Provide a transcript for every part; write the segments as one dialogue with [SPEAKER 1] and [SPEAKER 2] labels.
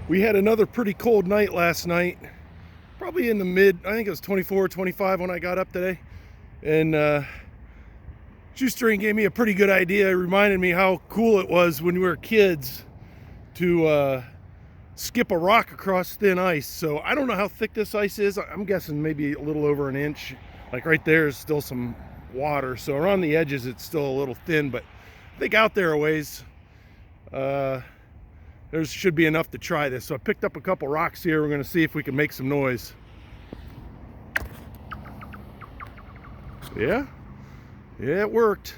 [SPEAKER 1] We had another pretty cold night last night. Probably in the mid, I think it was 24, 25 when I got up today. And Shoestring gave me a pretty good idea. It reminded me how cool it was when we were kids to skip a rock across thin ice. So I don't know how thick this ice is. I'm guessing maybe a little over an inch. Like right there is still some water. So around the edges it's still a little thin, but I think out there a ways, there should be enough to try this. So I picked up a couple rocks here. We're gonna see if we can make some noise. Yeah, it worked.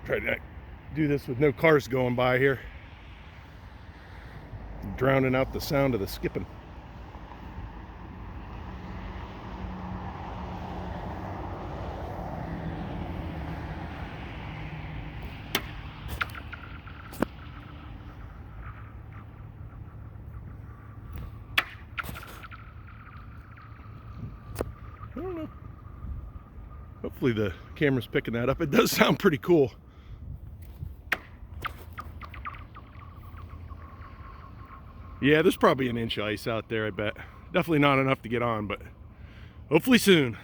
[SPEAKER 1] Try to do this with no cars going by here, drowning out the sound of the skipping. I don't know. Hopefully the camera's picking that up. It does sound pretty cool. Yeah, there's probably an inch of ice out there, I bet. Definitely not enough to get on, but hopefully soon.